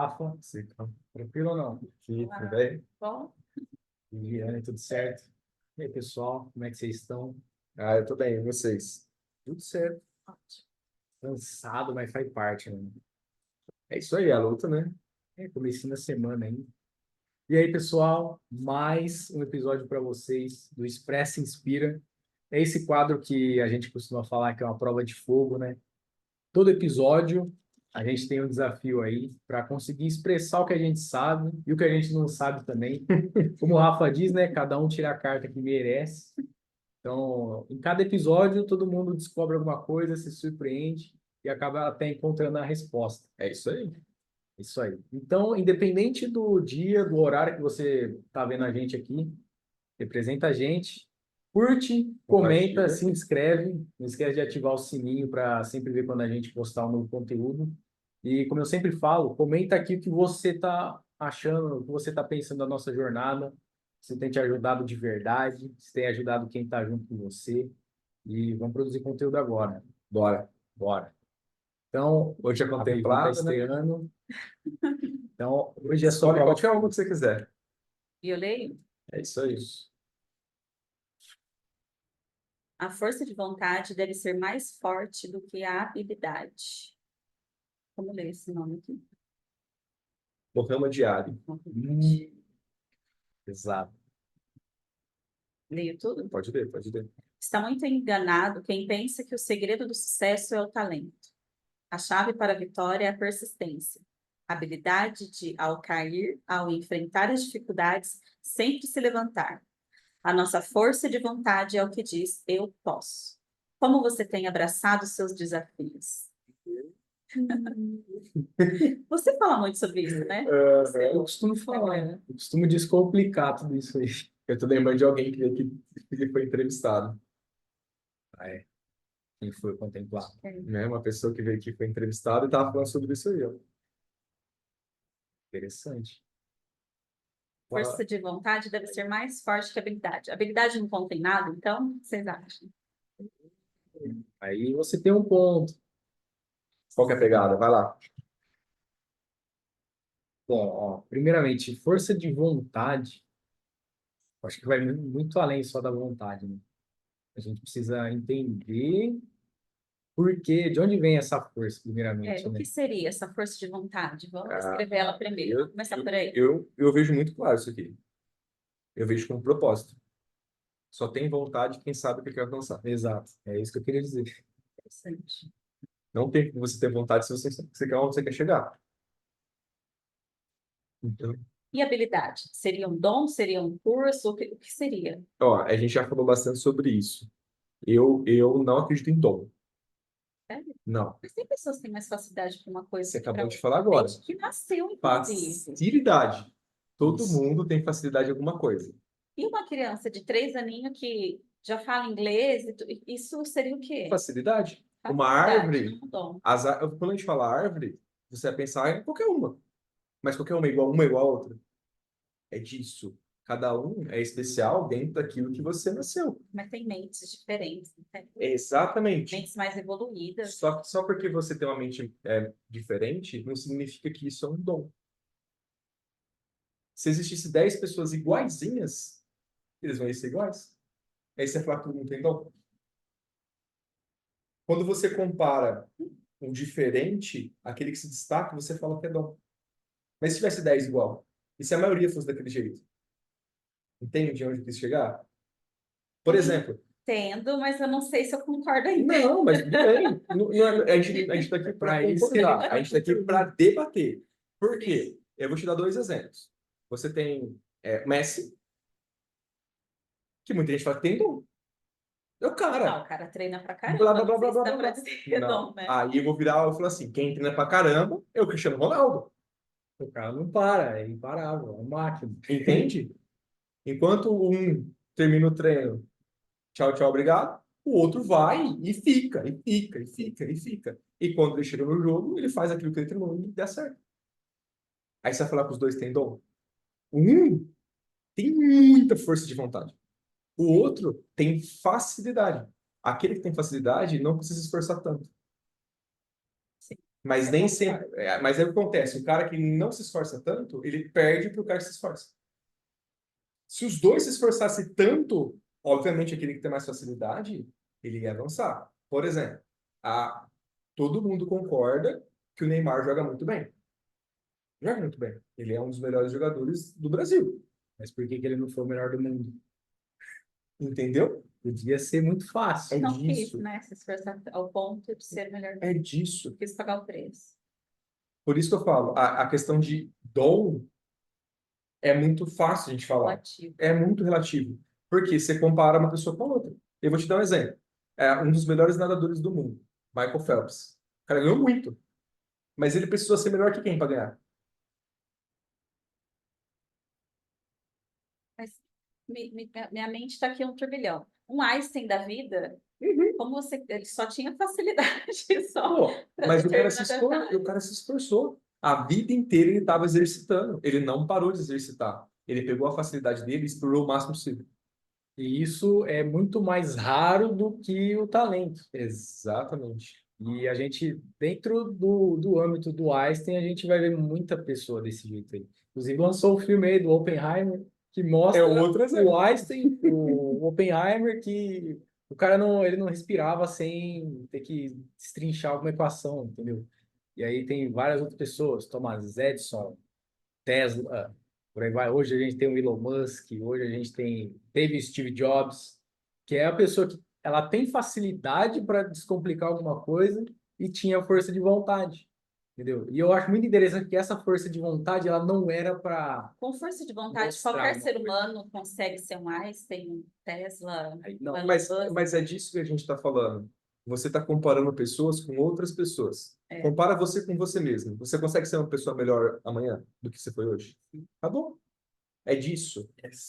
Rafa. Sim, Tranquilo ou não? aqui, tudo bem? Bom, Viviane, tudo certo? E aí, pessoal, como é que vocês estão? Ah, eu tô bem, e vocês? Tudo certo. ótimo. Cansado, mas faz parte, né? É isso aí, a luta, né? Comecinho da semana ainda. E aí, pessoal, mais um episódio para vocês do Expressa Inspira. É esse quadro que a gente costuma falar que é uma prova de fogo, né? Todo episódio a gente tem um desafio aí para conseguir expressar o que a gente sabe e o que a gente não sabe também. Como o Rafa diz, né? Cada um tira a carta que merece. Então, em cada episódio, todo mundo descobre alguma coisa, se surpreende e acaba até encontrando a resposta. É isso aí. Isso aí. Então, independente do dia, do horário que você está vendo a gente aqui, representa a gente, curte, comenta, Compartilha. se inscreve, não esquece de ativar o sininho para sempre ver quando a gente postar um novo conteúdo. E como eu sempre falo, comenta aqui o que você está achando, o que você está pensando da nossa jornada, se tem te ajudado de verdade, se tem ajudado quem está junto com você. E vamos produzir conteúdo agora. Bora. Bora. Então, Hoje é a Vivi está contemplado, né? estreando. Então, hoje é só Escolhe prova qualquer uma que você quiser. E eu leio. É isso aí. A força de vontade deve ser mais forte do que a habilidade. Como ler esse nome aqui? Mohamed Diário. Exato. Leio tudo? Pode ler, pode ler. Está muito enganado quem pensa que o segredo do sucesso é o talento. A chave para a vitória é a persistência. A habilidade de, ao cair, ao enfrentar as dificuldades, sempre se levantar. A nossa força de vontade é o que diz: eu posso. Como você tem abraçado os seus desafios? Você fala muito sobre isso, né? Eu costumo falar, né? Eu costumo descomplicar tudo isso aí. Eu tô lembrando de alguém que veio aqui, que foi entrevistado. Ah, é. Quem foi contemplar? Né? Uma pessoa que veio aqui foi entrevistada e tava falando sobre isso aí, ó. Interessante. Força de vontade deve ser mais forte que a habilidade. A habilidade não contém nada, então, o que vocês acham? Aí você tem um ponto. Qual que é a pegada? Vai lá. Bom, ó, primeiramente, força de vontade, acho que vai muito além só da vontade, né? A gente precisa entender por quê, de onde vem essa força, primeiramente, O né? que seria essa força de vontade? Vamos Ah, escrever ela primeiro. Vamos começar por aí. Eu vejo muito claro isso aqui. Eu vejo como propósito. Só tem vontade quem sabe o que quer alcançar. Exato, é isso que eu queria dizer. Interessante. Não tem como você ter vontade se você quer onde você quer chegar. Então, E habilidade? Seria um dom? Seria um curso? O que seria? ó, a gente já falou bastante sobre isso. Eu não acredito em dom. Sério? Não. Mas tem pessoas que têm mais facilidade para uma coisa Você que para acabou de outra. falar agora. Gente que nasceu, inclusive. Facilidade. Todo Isso. mundo tem facilidade em alguma coisa. E uma criança de 3 aninhos que já fala inglês, isso seria o quê? Facilidade. Uma Facilidade, árvore, não dom. quando a gente fala árvore, você vai pensar em qualquer uma. Mas qualquer uma é igual a outra. É disso. Cada um é especial dentro daquilo que você nasceu. Mas tem mentes diferentes, né? Exatamente. Mentes mais evoluídas. Só porque você tem uma mente diferente, não significa que isso é um dom. Se existisse 10 pessoas iguaizinhas, eles vão ser iguais. Aí você fala que todo mundo tem dom. Quando você compara o diferente, aquele que se destaca, você fala que é dom. Mas se tivesse 10 igual, e se a maioria fosse daquele jeito? Entende onde eu quis chegar? Por exemplo, Entendo, mas eu não sei se eu concordo ainda. não, mas tudo bem. A gente está aqui para Pra isso que concordar, a gente está aqui para debater. Por quê? Isso. Eu vou te dar dois exemplos. Você tem Messi, que muita gente fala que tem dom. É o Não, cara. o cara treina pra Blá, caramba. blá, blá, Não sei blá, se blá, dá pra blá, dizer que é Não. dom, né? Aí eu vou virar e falar assim, quem treina pra caramba é o Cristiano Ronaldo. O cara não para, é imparável, é uma máquina. Entende? Enquanto um termina o treino, tchau, tchau, obrigado, o outro vai e fica, e fica, e fica, e fica. E quando ele chega no jogo, ele faz aquilo que ele treinou e dá certo. Aí você vai falar que os dois têm dom? Um tem muita força de vontade. O outro tem facilidade. Aquele que tem facilidade não precisa se esforçar tanto. Sim. Mas nem sempre. Mas é o que acontece. O cara que não se esforça tanto, ele perde para o cara que se esforça. Se os dois se esforçassem tanto, obviamente aquele que tem mais facilidade, ele ia avançar. Por exemplo, todo mundo concorda que o Neymar joga muito bem. Joga muito bem. Ele é um dos melhores jogadores do Brasil. Mas por que que ele não foi o melhor do mundo? Entendeu? Podia ser muito fácil. Não quis, disso. né? Se esforçar ao ponto de ser melhor. É disso. Quis pagar o preço. Por isso que eu falo, a questão de dom é muito fácil a gente falar. Relativo. É muito relativo. Porque você compara uma pessoa com a outra. Eu vou te dar um exemplo. Um dos melhores nadadores do mundo, Michael Phelps. O cara ganhou muito. Mas ele precisou ser melhor que quem para ganhar? Mas minha mente está aqui um turbilhão. Um Einstein da vida, como ele só tinha facilidade só Pô, para mas o cara se determinada esforçou, o cara se esforçou. A vida inteira ele estava exercitando. Ele não parou de exercitar. Ele pegou a facilidade dele e explorou o máximo possível. E isso é muito mais raro do que o talento. Exatamente. E a gente, dentro do âmbito do Einstein, a gente vai ver muita pessoa desse jeito aí. Inclusive, lançou o filme aí do Oppenheimer, que mostra É outro exemplo. o Einstein, o Oppenheimer, que o cara ele não respirava sem ter que destrinchar alguma equação, entendeu? E aí tem várias outras pessoas, Thomas Edison, Tesla, por aí vai. Hoje a gente tem o Elon Musk, hoje a gente teve o Steve Jobs, que é a pessoa que ela tem facilidade para descomplicar alguma coisa e tinha força de vontade, entendeu? E eu acho muito interessante que essa força de vontade ela não era para Com força de vontade, mostrar qualquer uma ser coisa. humano consegue ser um Einstein, um Tesla, Não, um Elon Mas, Musk. mas é disso que a gente está falando. Você está comparando pessoas com outras pessoas. É. Compara você com você mesmo. Você consegue ser uma pessoa melhor amanhã do que você foi hoje? Tá bom. É disso.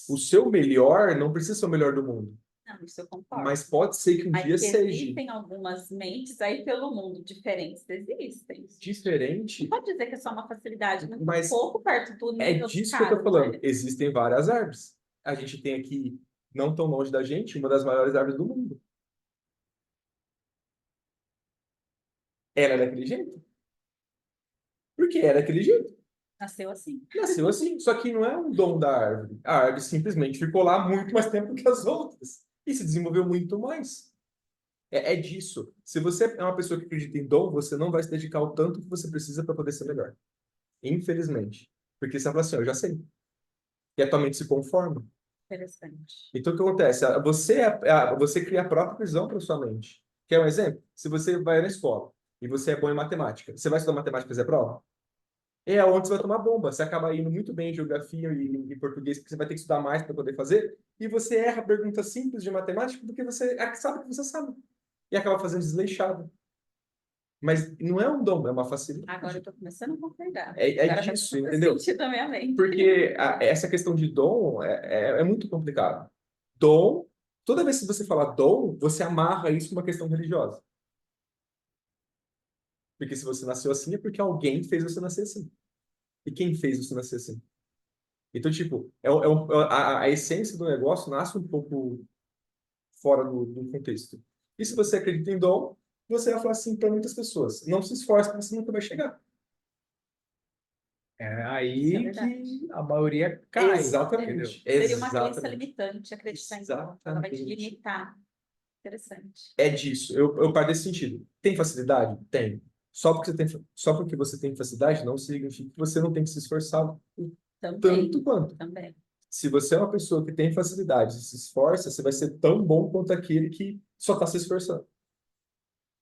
O seu melhor não precisa ser o melhor do mundo. Não, isso eu concordo. Mas pode ser que um Mas dia que seja existem algumas mentes aí pelo mundo diferentes, existem. Não diferente. pode dizer que é só uma facilidade, muito Mas pouco perto do É nível dos disso que eu caras, tô não falando. é? Existem várias árvores. A gente tem aqui, não tão longe da gente, uma das maiores árvores do mundo. Ela é daquele jeito? Porque é daquele jeito. Nasceu assim. Nasceu assim. Só que não é um dom da árvore. A árvore simplesmente ficou lá muito mais tempo que as outras. E se desenvolveu muito mais. É disso. Se você é uma pessoa que acredita em dom, você não vai se dedicar o tanto que você precisa para poder ser melhor. Infelizmente. Porque você fala assim, ó, eu já sei. E a tua mente se conforma. Interessante. Então, o que acontece? Você cria a própria visão para sua mente. Quer um exemplo? Se você vai na escola e você é bom em matemática, você vai estudar matemática e fazer prova? É onde você vai tomar bomba. Você acaba indo muito bem em geografia e português, porque você vai ter que estudar mais para poder fazer, e você erra perguntas simples de matemática porque você sabe que você sabe. E acaba fazendo desleixado. Mas não é um dom, é uma facilidade. Agora eu tô começando a concordar. É Agora faz disso, super entendeu? sentido na minha mente. Porque essa questão de dom é muito complicado. Dom, toda vez que você fala dom, você amarra isso com uma questão religiosa. Porque se você nasceu assim, é porque alguém fez você nascer assim. E quem fez você nascer assim? Então, tipo, a essência do negócio nasce um pouco fora do contexto. E se você acredita em dom, você vai falar assim para muitas pessoas. Não se esforce, porque você nunca vai chegar. É Isso é aí verdade. que a maioria cai, entendeu? Exatamente. Seria uma crença Exatamente. limitante acreditar em dom. Ela vai te Exatamente. limitar. Interessante. É disso. Eu paro desse sentido. Tem facilidade? Tem. Só porque você tem facilidade não significa que você não tem que se esforçar Também. tanto quanto. Também. Se você é uma pessoa que tem facilidade e se esforça, você vai ser tão bom quanto aquele que só está se esforçando.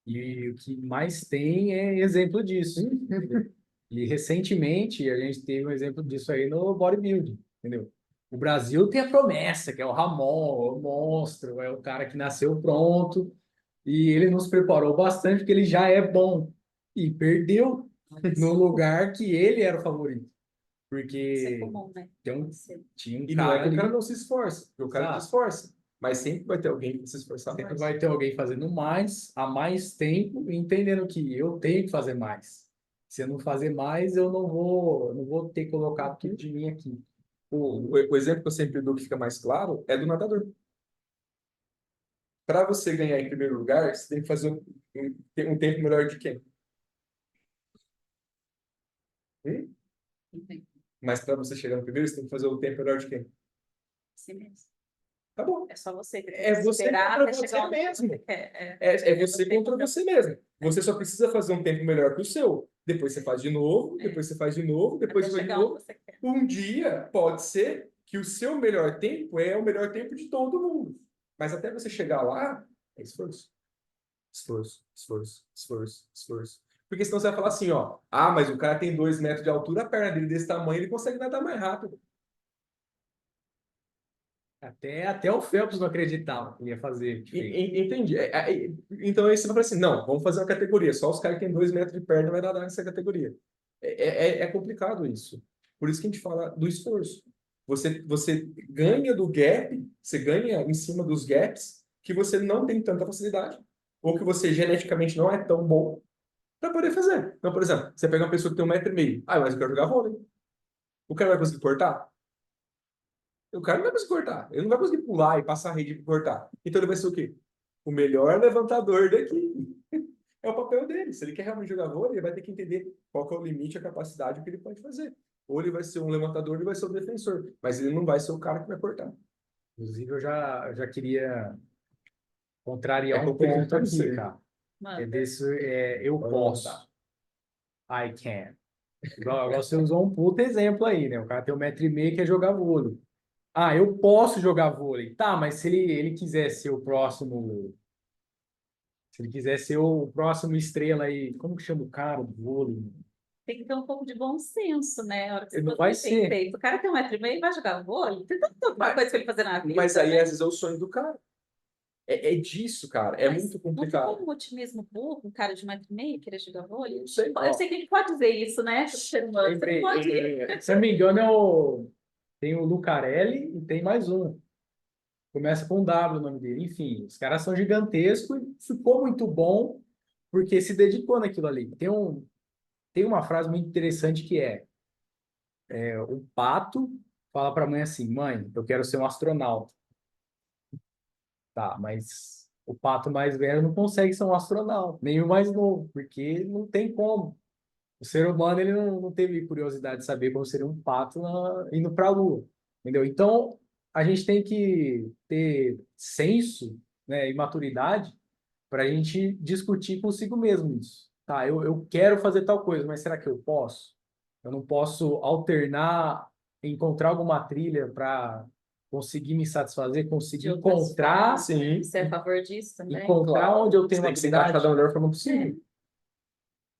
E o que mais tem é exemplo disso. E recentemente a gente teve um exemplo disso aí no bodybuilding, entendeu? O Brasil tem a promessa, que é o Ramon, o monstro, é o cara que nasceu pronto, e ele nos preparou bastante, porque ele já é bom. E perdeu no lugar que ele era o favorito. Isso é Porque comum, né? tinha um E não é cara que o cara ali, não se esforça, porque o cara se exato. esforça. Mas sempre vai ter alguém que se esforçar Sempre mais. vai ter alguém fazendo mais, há mais tempo, e entendendo que eu tenho que fazer mais. Se eu não fazer mais, eu não vou ter colocado tudo de mim aqui. O exemplo que eu sempre dou que fica mais claro é do nadador. Para você ganhar em primeiro lugar, você tem que fazer um tempo melhor de quem? Hum? Entendi. Mas para você chegar no primeiro, você tem que fazer o tempo melhor de quem? Assim mesmo. Tá bom. É só você que tem É que você esperar contra até você chegar onde mesmo. você quer. É você Você contra contra você mesmo. Você só precisa fazer um tempo melhor que o seu. Depois você faz de novo, É. depois você faz de novo, depois até você faz de chegar onde novo. você quer. Um dia pode ser que o seu melhor tempo é o melhor tempo de todo mundo. Mas até você chegar lá, é esforço. Esforço, esforço, esforço, esforço. Porque senão você vai falar assim, ó. Ah, mas o cara tem 2 metros de altura, a perna dele desse tamanho, ele consegue nadar mais rápido. Até o Phelps não acreditava que ia fazer diferente. Entendi. Então aí você vai falar assim, não, vamos fazer uma categoria. Só os caras que têm 2 metros de perna vai nadar nessa categoria. É complicado isso. Por isso que a gente fala do esforço. Você ganha do gap, você ganha em cima dos gaps que você não tem tanta facilidade, ou que você geneticamente não é tão bom para poder fazer. Então, por exemplo, você pega uma pessoa que tem 1,5 m. Ah, mas eu quero jogar vôlei. O cara vai conseguir cortar? O cara não vai conseguir cortar. Ele não vai conseguir pular e passar a rede e cortar. Então ele vai ser o quê? O melhor levantador daqui. É o papel dele. Se ele quer realmente jogar vôlei, ele vai ter que entender qual que é o limite, a capacidade que ele pode fazer. Ou ele vai ser um levantador, ou ele vai ser um defensor. Mas ele não vai ser o cara que vai cortar. Inclusive, eu já queria contrariar É um complicado ponto pra aqui, você. cara. Mano, Eu Pode posso. mandar. I can. Igual você usou um puto exemplo aí, né? O cara tem 1,5 m e quer jogar vôlei. Ah, eu posso jogar vôlei. Tá, mas se ele quiser ser o próximo. Se ele quiser ser o próximo estrela aí, como que chama o cara do vôlei? tem que ter um pouco de bom senso, né? A hora que você Ele não for vai bem ser. feito. O cara tem 1,5 m e vai jogar vôlei. Tem tanta outra Mas, coisa pra ele fazer na vida, mas aí, né? às vezes, é o sonho do cara. É disso, cara. É Mas muito não tem complicado. como um otimismo burro, um cara de 1,5 m querer jogar vôlei? Não sei. Eu sei que a gente pode dizer isso, né? Ser humano. Você não Lembrei. pode. Se eu não me engano, tem o Lucarelli e tem mais um. Começa com um W o nome dele. Enfim, os caras são gigantescos e ficou muito bom porque se dedicou naquilo ali. Tem uma frase muito interessante que o pato fala para a mãe assim, mãe, eu quero ser um astronauta. Tá, mas o pato mais velho não consegue ser um astronauta, nem o mais novo, porque não tem como. O ser humano ele não teve curiosidade de saber como seria um pato indo para a Lua, entendeu? Então, a gente tem que ter senso, né, e maturidade para a gente discutir consigo mesmo isso. Tá, eu quero fazer tal coisa, mas será que eu posso? Eu não posso alternar, encontrar alguma trilha para conseguir me satisfazer, conseguir De outras encontrar, formas, né? Sim, Você é a favor disso também? encontrar onde eu você tenho uma tem que se encaixar da habilidade. melhor forma possível.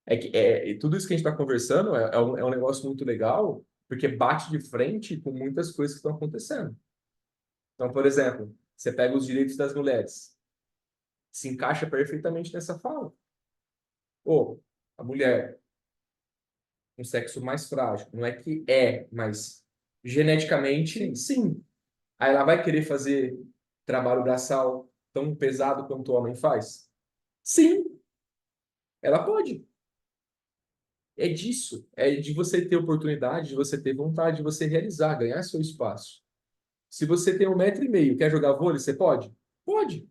E tudo isso que a gente está conversando é um negócio muito legal, porque bate de frente com muitas coisas que estão acontecendo. Então, por exemplo, você pega os direitos das mulheres, se encaixa perfeitamente nessa fala. Ou a mulher, um sexo mais frágil, não é que mas geneticamente, sim. Aí ela vai querer fazer trabalho braçal tão pesado quanto o homem faz? Sim, ela pode. É disso. É de você ter oportunidade, de você ter vontade, de você realizar, ganhar seu espaço. Se você tem 1,5 m, quer jogar vôlei, você pode? Pode.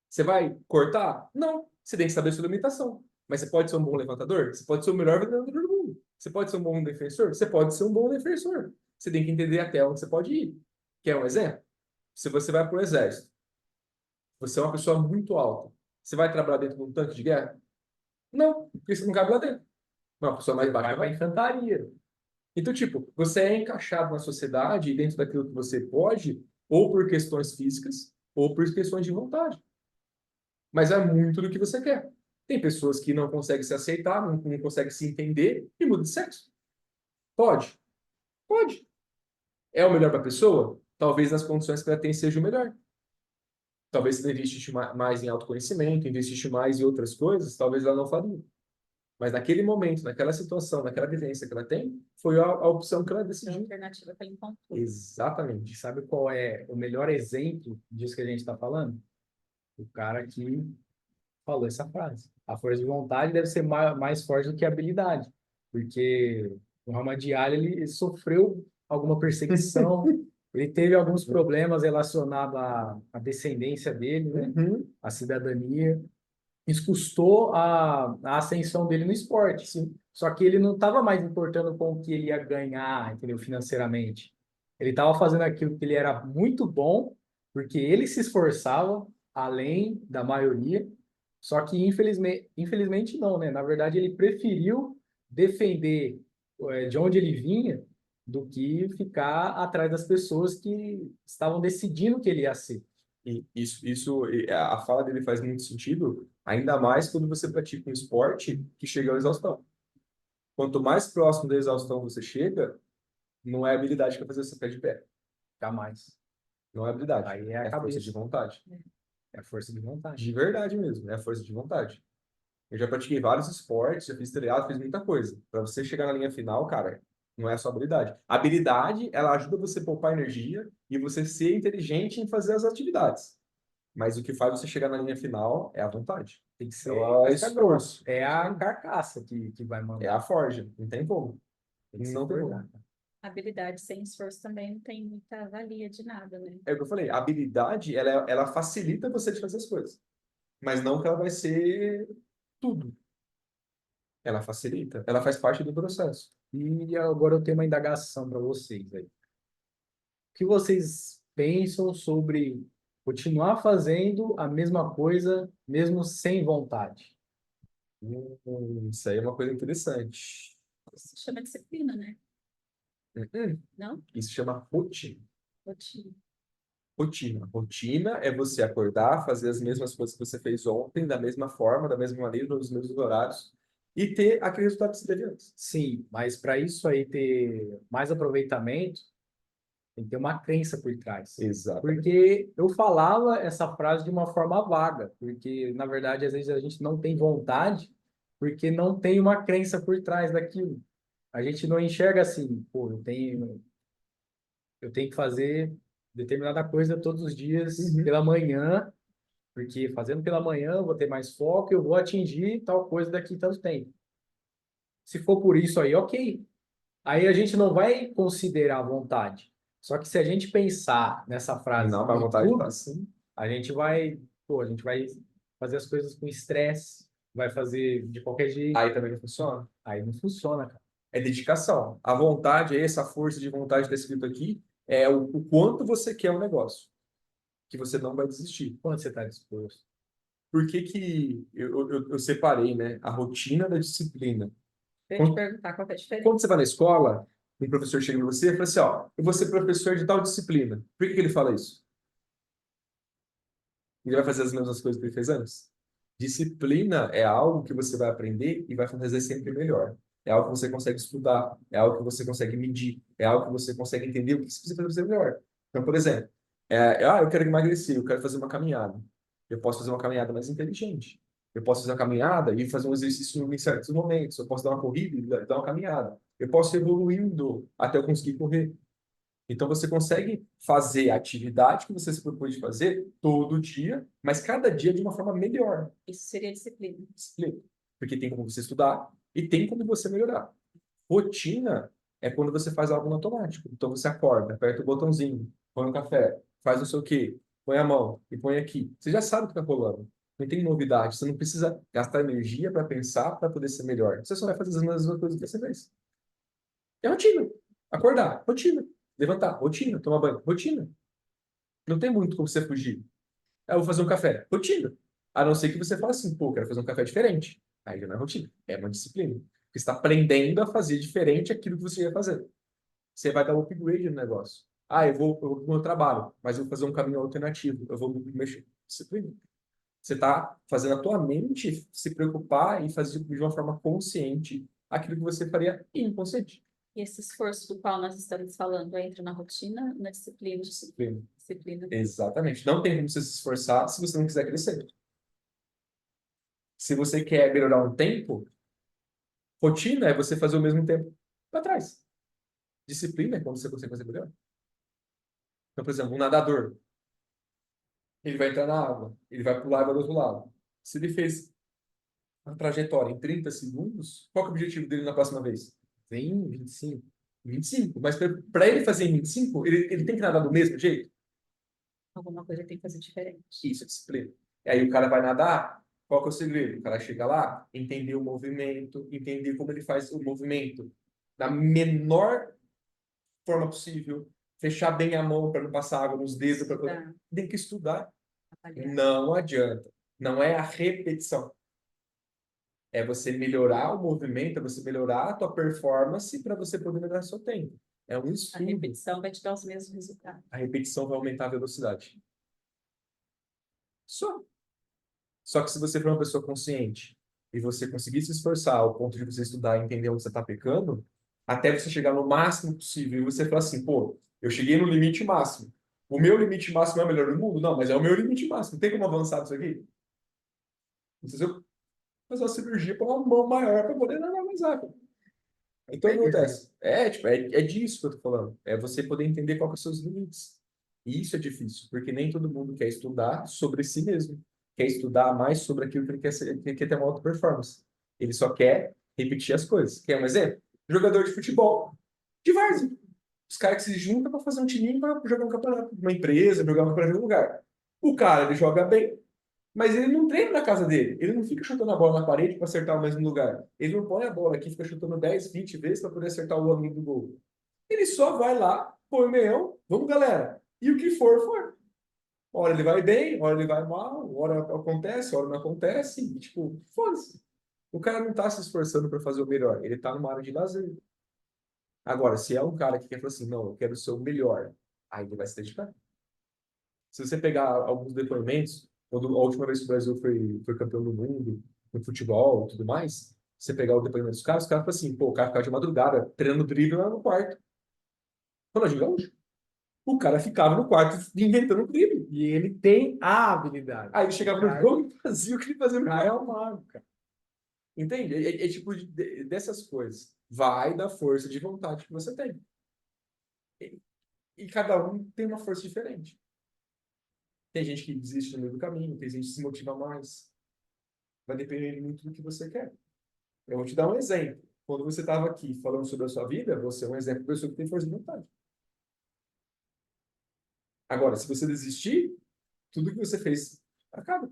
Você vai cortar? Não. Você tem que saber sua limitação. Mas você pode ser um bom levantador? Você pode ser o melhor levantador do mundo. Você pode ser um bom defensor? Você pode ser um bom defensor. Você tem que entender até onde você pode ir. Quer um exemplo? Se você vai para o exército, você é uma pessoa muito alta. Você vai trabalhar dentro de um tanque de guerra? Não, porque você não cabe lá dentro. Uma pessoa mais baixa Vai para vai. infantaria. Então, tipo, você é encaixado na sociedade e dentro daquilo que você pode, ou por questões físicas, ou por questões de vontade. Mas é muito do que você quer. Tem pessoas que não conseguem se aceitar, não conseguem se entender e mudam de sexo. Pode? Pode. É o melhor para a pessoa? Talvez nas condições que ela tem seja o melhor. Talvez se ela investisse mais em autoconhecimento, investisse mais em outras coisas, talvez ela não faria. Mas naquele momento, naquela situação, naquela vivência que ela tem, foi a opção que ela É a decidiu. alternativa que ele encontrou. E Exatamente. sabe qual é o melhor exemplo disso que a gente está falando? O cara que falou essa frase. A força de vontade deve ser mais forte do que a habilidade, porque o Muhammad Ali ele sofreu alguma perseguição, ele teve alguns problemas relacionados à descendência dele, né? Uhum. À cidadania. isso custou a ascensão dele no esporte. Sim. Só que ele não estava mais importando com o que ele ia ganhar, entendeu, financeiramente. Ele estava fazendo aquilo que ele era muito bom, porque ele se esforçava além da maioria. Só que infelizmente não, né? Na verdade, ele preferiu defender de onde ele vinha do que ficar atrás das pessoas que estavam decidindo que ele ia ser. E a fala dele faz muito sentido, ainda mais quando você pratica um esporte que chega à exaustão. Quanto mais próximo da exaustão você chega, não é habilidade que vai fazer você ficar de pé. Jamais. Não é habilidade. Aí é a força cabeça. de vontade. É a força de vontade. De verdade mesmo, é a força de vontade. Eu já pratiquei vários esportes, já fiz triatlo, fiz muita coisa. Para você chegar na linha final, cara, não é só habilidade. A habilidade, ela ajuda você a poupar energia e você ser inteligente em fazer as atividades. Mas o que faz você chegar na linha final é a vontade. Tem que ser É casca grossa. esforço. É a carcaça que vai É mandar. a forja. Não tem como. Tem que se Não tem como. forjar. Habilidade sem esforço também não tem muita valia de nada, né? É o que eu falei. A habilidade, ela facilita você de fazer as coisas. Mas não que ela vai ser tudo. Ela facilita. Ela faz parte do processo. E agora eu tenho uma indagação para vocês aí. O que vocês pensam sobre continuar fazendo a mesma coisa mesmo sem vontade? Isso aí é uma coisa interessante. Isso se chama disciplina, né? Uhum. Não? Isso chama rotina. Rotina. Rotina. Rotina é você acordar, fazer as mesmas coisas que você fez ontem, da mesma forma, da mesma maneira, nos mesmos horários, e ter aquele resultado que você teve antes. Sim, mas para isso aí ter mais aproveitamento, tem que ter uma crença por trás. Exatamente. Porque eu falava essa frase de uma forma vaga, porque na verdade às vezes a gente não tem vontade, porque não tem uma crença por trás daquilo. A gente não enxerga assim, pô, eu tenho que fazer determinada coisa todos os dias Uhum. pela manhã, porque fazendo pela manhã eu vou ter mais foco, eu vou atingir tal coisa daqui a tanto tempo. Se for por isso aí, ok. Aí a gente não vai considerar a vontade. Só que se a gente pensar nessa frase Não, mas a em vontade tá tudo, assim. a gente vai fazer as coisas com estresse, vai fazer de qualquer jeito. Aí também não funciona. Aí não funciona, cara. É dedicação. A vontade, essa força de vontade que está escrito aqui, é o quanto você quer o negócio, que você não vai desistir. Quando você está disposto. Por que que eu separei, né, a rotina da disciplina? Eu ia te Quando, perguntar qual que é a diferença. quando você vai na escola, um professor chega em você e fala assim, ó, eu vou ser professor de tal disciplina. Por que que ele fala isso? Ele vai fazer as mesmas coisas que ele fez antes? Disciplina é algo que você vai aprender e vai fazer sempre melhor. É algo que você consegue estudar, é algo que você consegue medir, é algo que você consegue entender o que você precisa fazer melhor. Então, por exemplo, eu quero emagrecer, eu quero fazer uma caminhada. Eu posso fazer uma caminhada mais inteligente. Eu posso fazer uma caminhada e fazer um exercício em certos momentos. Eu posso dar uma corrida e dar uma caminhada. Eu posso ir evoluindo até eu conseguir correr. Então, você consegue fazer a atividade que você se propôs de fazer todo dia, mas cada dia de uma forma melhor. Isso seria disciplina. Disciplina. Porque tem como você estudar e tem como você melhorar. Rotina é quando você faz algo no automático. Então, você acorda, aperta o botãozinho, põe um café, faz não sei o quê, põe a mão e põe aqui. Você já sabe o que está rolando. Não tem novidade. Você não precisa gastar energia para pensar para poder ser melhor. Você só vai fazer as mesmas coisas que você fez. É rotina. Acordar, rotina. Levantar, rotina. Tomar banho, rotina. Não tem muito como você fugir. Eu vou fazer um café, rotina. A não ser que você fale assim, pô, quero fazer um café diferente. Aí já não é rotina, é uma disciplina. Você está aprendendo a fazer diferente aquilo que você ia fazer. Você vai dar um upgrade no negócio. Eu vou para o meu trabalho, mas eu vou fazer um caminho alternativo. Eu vou me mexer. Disciplina. Você está fazendo a tua mente se preocupar e fazer de uma forma consciente aquilo que você faria inconsciente. E esse esforço do qual nós estamos falando entra na rotina, na disciplina. Disciplina. Disciplina. Exatamente. Não tem como você se esforçar se você não quiser crescer. Se você quer melhorar um tempo, rotina é você fazer o mesmo tempo para trás. Disciplina é quando você consegue fazer melhor. Então, por exemplo, um nadador, ele vai entrar na água, ele vai pular a água do outro lado. Se ele fez a trajetória em 30 segundos, qual que é o objetivo dele na próxima vez? Vem 25. 25. Mas para ele fazer em 25, ele tem que nadar do mesmo jeito? Alguma coisa tem que fazer diferente. Isso é disciplina. E aí o cara vai nadar Qual que é o segredo? O cara chega lá, entender o movimento, entender como ele faz o movimento da menor forma possível, fechar bem a mão para não passar água nos dedos, para poder... Estudar, Tem que estudar. avaliar. Não adianta. Não é a repetição. É você melhorar o movimento, é você melhorar a tua performance para você poder melhorar seu tempo. É um A estudo. repetição vai te dar os mesmos resultados. A repetição vai aumentar a velocidade. Só. Só que se você for uma pessoa consciente e você conseguir se esforçar ao ponto de você estudar e entender onde você está pecando, até você chegar no máximo possível e você falar assim, pô, eu cheguei no limite máximo. O meu limite máximo é o melhor do mundo? Não, mas é o meu limite máximo. Tem como avançar disso aqui? Não sei se eu fazer uma cirurgia para uma mão maior para poder andar mais rápido. Então, o que acontece? É disso que eu tô falando. É você poder entender quais são os seus limites. E isso é difícil, porque nem todo mundo quer estudar sobre si mesmo. Quer estudar mais sobre aquilo que ele quer ser, que ele quer ter uma alta performance. Ele só quer repetir as coisas. Quer um exemplo? Jogador de futebol, de várzea. Os caras que se juntam para fazer um time para jogar um campeonato, uma empresa, jogar um campeonato em algum lugar. O cara, ele joga bem, mas ele não treina na casa dele. Ele não fica chutando a bola na parede para acertar o mesmo lugar. Ele não põe a bola aqui e fica chutando 10, 20 vezes para poder acertar o ângulo do gol. Ele só vai lá, põe o meião, vamos galera. E o que for, for. Hora ele vai bem, hora ele vai mal, hora acontece, hora não acontece. E, tipo, foda-se. O cara não tá se esforçando para fazer o melhor. Ele tá numa área de lazer. Agora, se é um cara que quer falar assim, não, eu quero ser o melhor, aí ele vai se dedicar. Se você pegar alguns depoimentos, quando a última vez que o Brasil foi campeão do mundo, no futebol e tudo mais, você pegar o depoimento dos caras, os caras falam assim, pô, o cara ficava de madrugada treinando drible lá no quarto. Ronaldinho Gaúcho. O cara ficava no quarto inventando drible. E ele tem a habilidade. Aí ele chegava no jogo e fazia o que ele fazia no O cara é quarto. um mago, cara. Entende? É tipo dessas coisas. Vai da força de vontade que você tem. E cada um tem uma força diferente. Tem gente que desiste no meio do caminho, tem gente que se motiva mais. Vai depender muito do que você quer. Eu vou te dar um exemplo. Quando você estava aqui falando sobre a sua vida, você é um exemplo de pessoa que tem força de vontade. Agora, se você desistir, tudo que você fez acaba.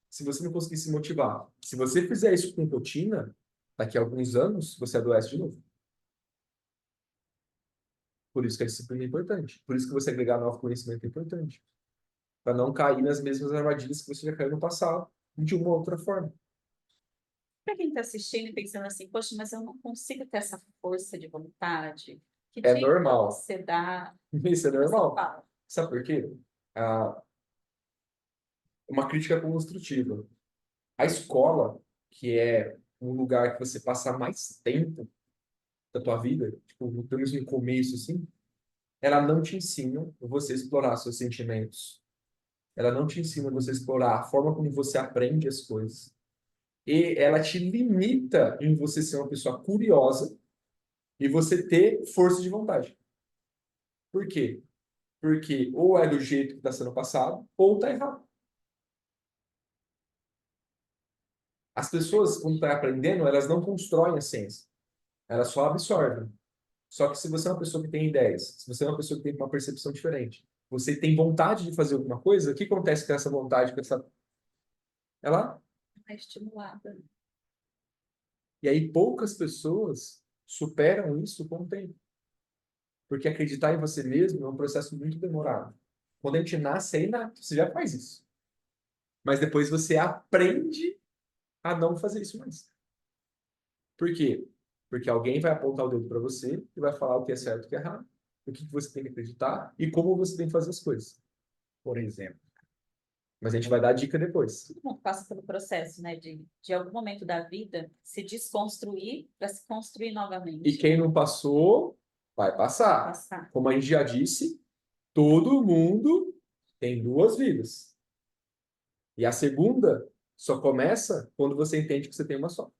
Se você não conseguir se motivar, se você fizer isso com rotina, daqui a alguns anos, você adoece de novo. Por isso que a disciplina é importante. Por isso que você agregar novo conhecimento é importante. Para não cair nas mesmas armadilhas que você já caiu no passado, de uma ou outra forma. Para quem está assistindo e pensando assim, poxa, mas eu não consigo ter essa força de vontade. Que É dica normal. você dá? Isso é Você normal. fala? Sabe por quê? Ah, uma crítica construtiva. A escola, que é um lugar que você passa mais tempo da tua vida, tipo, pelo menos no começo, assim, ela não te ensina você explorar seus sentimentos. Ela não te ensina você explorar a forma como você aprende as coisas. E ela te limita em você ser uma pessoa curiosa e você ter força de vontade. Por quê? Porque ou é do jeito que está sendo passado, ou está errado. As pessoas, quando estão aprendendo, elas não constroem a ciência. Elas só absorvem. Só que se você é uma pessoa que tem ideias, se você é uma pessoa que tem uma percepção diferente, você tem vontade de fazer alguma coisa, o que acontece com essa vontade, com essa... Ela... É estimulada. E aí poucas pessoas superam isso com o tempo. Porque acreditar em você mesmo é um processo muito demorado. Quando a gente nasce, é inato, você já faz isso. Mas depois você aprende a não fazer isso mais. Por quê? Porque alguém vai apontar o dedo para você e vai falar o que é certo e o que é errado, o que você tem que acreditar e como você tem que fazer as coisas, por exemplo. Mas a gente vai dar a dica depois. Todo mundo passa pelo processo, né? De algum momento da vida se desconstruir para se construir novamente. E quem não passou, vai passar. Passar. Como a gente já disse, todo mundo tem duas vidas. E a segunda só começa quando você entende que você tem uma só.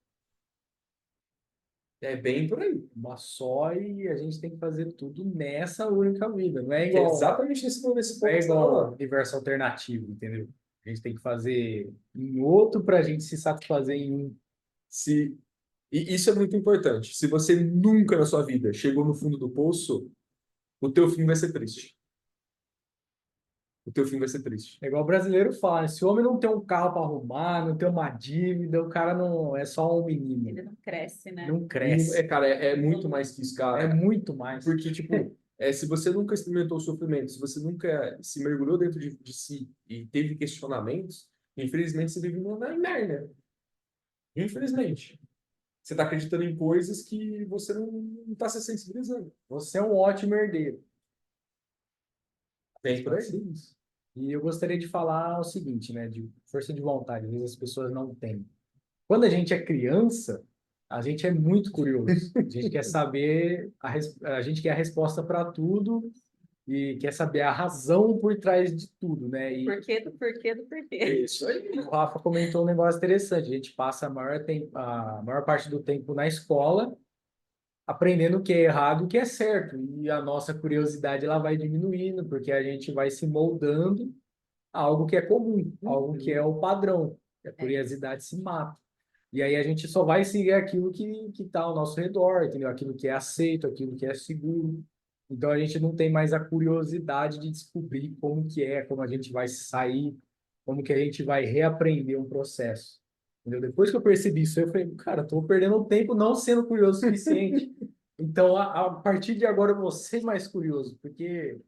É bem por aí. Uma só e a gente tem que fazer tudo nessa única vida. Não é Que é igual, exatamente nesse ponto não que é você tá igual falando. universo alternativo, entendeu? A gente tem que fazer em outro para a gente se satisfazer em um. Se... E isso é muito importante. Se você nunca na sua vida chegou no fundo do poço, o teu fim vai ser triste. o teu fim vai ser triste. É igual o brasileiro fala, né? Se o homem não tem um carro para arrumar, não tem uma dívida, o cara não é só um menino. Ele não cresce, né? Não cresce. Cara, é muito mais que isso, cara. É muito mais. Porque, tipo, se você nunca experimentou o sofrimento, se você nunca se mergulhou dentro de si e teve questionamentos, infelizmente você vive na inércia. Infelizmente. Você está acreditando em coisas que você não está se sensibilizando. Você é um ótimo herdeiro. Tem por Pode aí. ser isso. E eu gostaria de falar o seguinte, né? De força de vontade. Às vezes as pessoas não têm. Quando a gente é criança, a gente é muito curioso. A gente quer saber, a gente quer a resposta para tudo e quer saber a razão por trás de tudo, né? E Porquê do porquê do porquê. Isso aí. o Rafa comentou um negócio interessante. A gente passa a maior parte do tempo na escola aprendendo o que é errado e o que é certo. E a nossa curiosidade ela vai diminuindo, porque a gente vai se moldando a algo que é comum, algo que é o padrão. A curiosidade se mata. E aí a gente só vai seguir aquilo que está ao nosso redor, entendeu? Aquilo que é aceito, aquilo que é seguro. Então a gente não tem mais a curiosidade de descobrir como que é, como a gente vai sair, como que a gente vai reaprender um processo. Entendeu? Depois que eu percebi isso, eu falei, cara, estou perdendo tempo não sendo curioso o suficiente. Então, a partir de agora, eu vou ser mais curioso, porque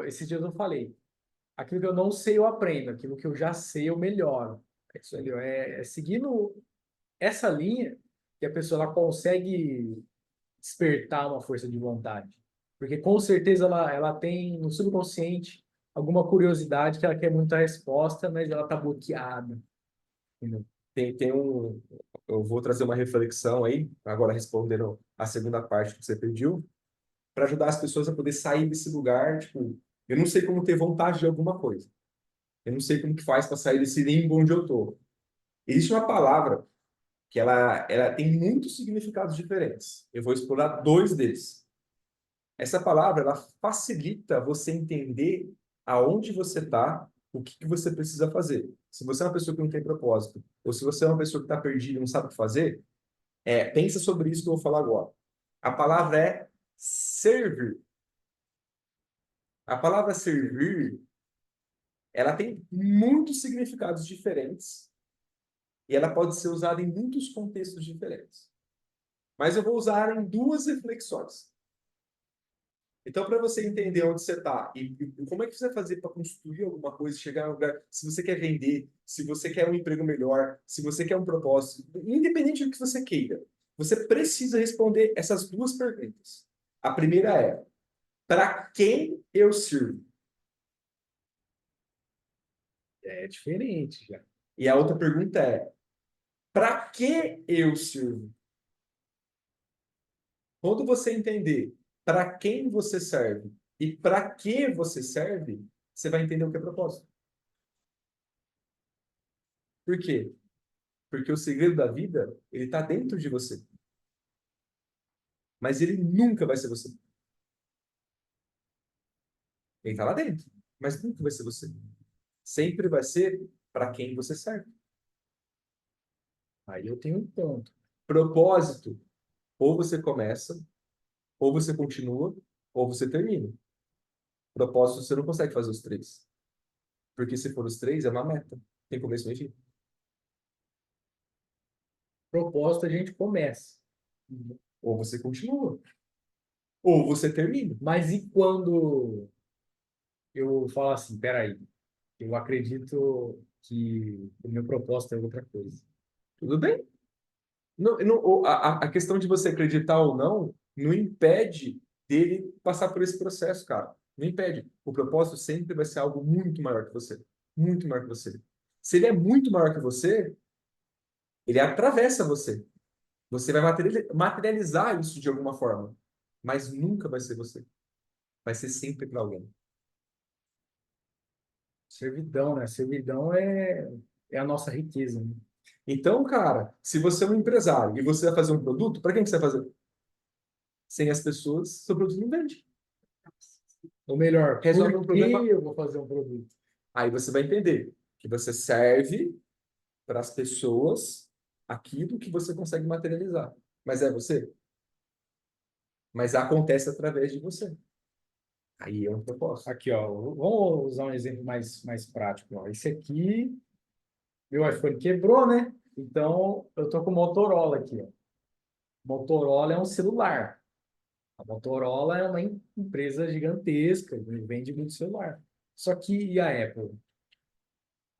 esses dias eu falei, aquilo que eu não sei, eu aprendo, aquilo que eu já sei, eu melhoro. É isso ali, é seguindo essa linha que a pessoa ela consegue despertar uma força de vontade. Porque com certeza ela tem no subconsciente alguma curiosidade que ela quer muita resposta, mas ela está bloqueada. Entendeu? Tem um. Eu vou trazer uma reflexão aí, agora respondendo a segunda parte que você pediu, para ajudar as pessoas a poder sair desse lugar. Tipo, eu não sei como ter vontade de alguma coisa. Eu não sei como que faz para sair desse limbo onde eu tô. Existe uma palavra que ela tem muitos significados diferentes. Eu vou explorar dois deles. Essa palavra, ela facilita você entender aonde você está, o que você precisa fazer. Se você é uma pessoa que não tem propósito, ou se você é uma pessoa que está perdida e não sabe o que fazer, pensa sobre isso que eu vou falar agora. A palavra é servir. A palavra servir, ela tem muitos significados diferentes e ela pode ser usada em muitos contextos diferentes. Mas eu vou usar em duas reflexões. Então, para você entender onde você está e como é que você vai fazer para construir alguma coisa, chegar a um lugar, se você quer vender, se você quer um emprego melhor, se você quer um propósito, independente do que você queira, você precisa responder essas duas perguntas. A primeira é: para quem eu sirvo? É diferente já. E a outra pergunta é: para que eu sirvo? Quando você entender para quem você serve e para que você serve, você vai entender o que é propósito. Por quê? Porque o segredo da vida, ele está dentro de você. Mas ele nunca vai ser você. Ele está lá dentro, mas nunca vai ser você. Sempre vai ser para quem você serve. Aí eu tenho um ponto. Propósito, ou você começa, ou você continua, ou você termina. Propósito, você não consegue fazer os três. Porque se for os três, é uma meta. Tem começo, meio e fim. Propósito a gente começa. Ou você continua, ou você termina. Mas e quando eu falo assim, peraí, eu acredito que o meu propósito é outra coisa. Tudo bem. A questão de você acreditar ou não impede dele passar por esse processo, cara. Não impede. O propósito sempre vai ser algo muito maior que você. Muito maior que você. Se ele é muito maior que você, ele atravessa você. Você vai materializar isso de alguma forma. Mas nunca vai ser você. Vai ser sempre para alguém. Servidão, né? Servidão é a nossa riqueza, né? Então, cara, se você é um empresário e você vai fazer um produto, para quem que você vai fazer? Sem as pessoas, seu produto não vende. Ou melhor, Resolve um por que problema. eu vou fazer um produto? Aí você vai entender que você serve para as pessoas aquilo que você consegue materializar. Mas é você? Mas acontece através de você. Aí é um propósito. Aqui, ó, vamos usar um exemplo mais prático. Ó. Esse aqui, meu iPhone quebrou, né? Então, eu tô com o Motorola aqui, ó. Motorola é um celular. A Motorola é uma empresa gigantesca, vende muito celular. Só que e a Apple?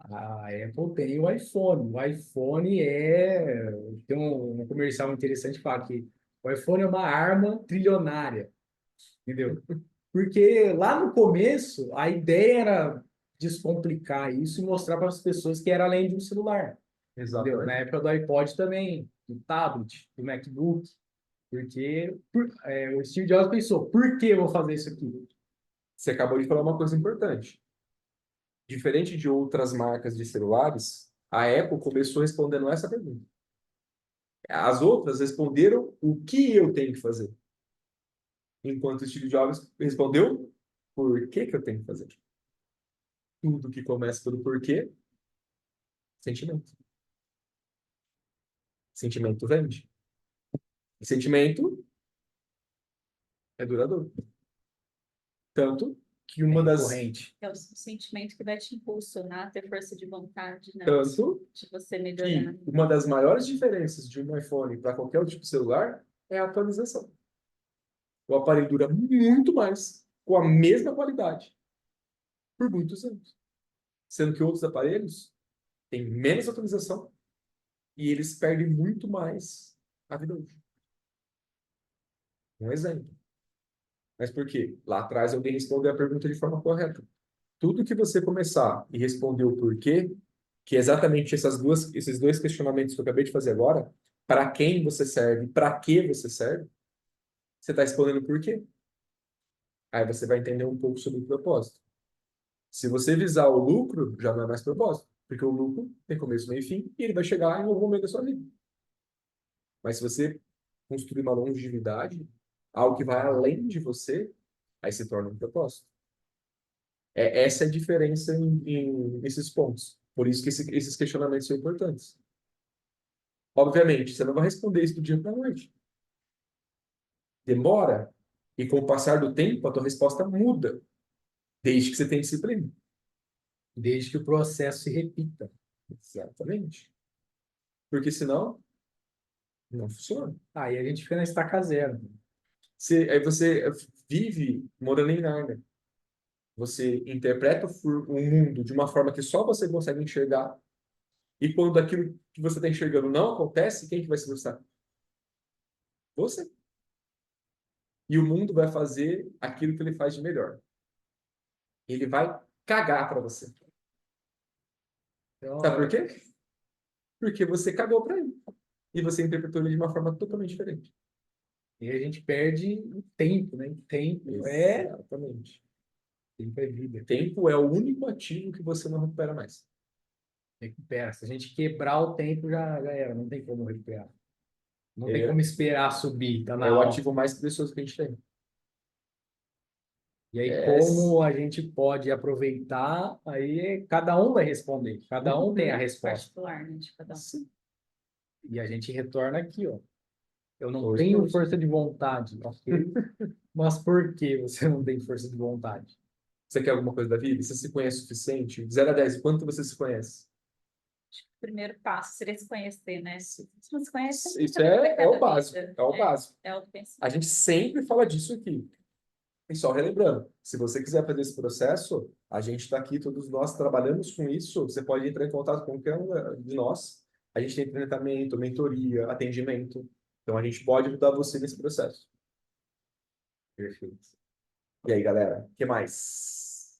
A Apple tem o iPhone. O iPhone tem um comercial interessante que fala que o iPhone é uma arma trilionária, entendeu? Porque lá no começo a ideia era descomplicar isso e mostrar para as pessoas que era além de um celular, entendeu? Na época do iPod também, do tablet, do MacBook, porque o Steve Jobs pensou, por que eu vou fazer isso aqui? Você acabou de falar uma coisa importante. Diferente de outras marcas de celulares, a Apple começou respondendo essa pergunta. As outras responderam o que eu tenho que fazer. Enquanto o Steve Jobs respondeu por que eu tenho que fazer. Tudo que começa pelo porquê, sentimento. Sentimento vende. E sentimento é duradouro. Tanto que É uma das recorrente. É o sentimento que vai te impulsionar a ter força de vontade, né? tanto De você que melhorar. uma das maiores diferenças de um iPhone para qualquer outro tipo de celular é a atualização. O aparelho dura muito mais, com a mesma qualidade, por muitos anos. Sendo que outros aparelhos têm menos atualização e eles perdem muito mais a vida útil. Um exemplo. Mas por quê? Lá atrás alguém respondeu a pergunta de forma correta. Tudo que você começar e responder o porquê, que é exatamente esses dois questionamentos que eu acabei de fazer agora, para quem você serve, para que você serve, você está respondendo por quê. Aí você vai entender um pouco sobre o propósito. Se você visar o lucro, já não é mais propósito, porque o lucro tem começo, meio e fim, e ele vai chegar em algum momento da sua vida. Mas se você construir uma longevidade, algo que vai além de você, aí se torna um propósito. Essa é a diferença nesses pontos. Por isso que esses questionamentos são importantes. Obviamente, você não vai responder isso do dia para a noite. Demora, e com o passar do tempo, a tua resposta muda, desde que você tenha disciplina. Desde que o processo se repita. Exatamente. Porque senão, não funciona. Aí a gente fica na estaca zero. Aí você vive morando em Nárnia. Você interpreta o mundo de uma forma que só você consegue enxergar. E quando aquilo que você está enxergando não acontece, quem que vai se frustrar? Você. E o mundo vai fazer aquilo que ele faz de melhor. Ele vai cagar para você. Então, Sabe por quê? Porque você cagou para ele. E você interpretou ele de uma forma totalmente diferente. e a gente perde o tempo, né? Exatamente. Tempo é vida. Tempo é o único ativo que você não recupera mais. Recupera. Se a gente quebrar o tempo, já era. Não tem como recuperar. Não tem Ele como esperar subir. Tá na é o alta. ativo mais precioso que a gente tem. E aí, É, como a gente pode aproveitar, aí cada um vai responder. Cada um tem a resposta. Particular, né, de cada um. sim. E a gente retorna aqui, ó. Eu não Hoje tenho não. força de vontade, ok? Mas por que você não tem força de vontade? Você quer alguma coisa da vida? Você se conhece o suficiente? De 0 a 10, quanto você se conhece? O primeiro passo seria se conhecer, né? Se não se conhece, Isso você vai é cada o básico. vida. É o básico. É o A pensamento. gente sempre fala disso aqui. E só relembrando, se você quiser fazer esse processo, a gente está aqui, todos nós trabalhamos com isso. Você pode entrar em contato com qualquer um de nós. A gente tem treinamento, mentoria, atendimento. Então a gente pode ajudar você nesse processo. Perfeito. E aí, galera, o que mais?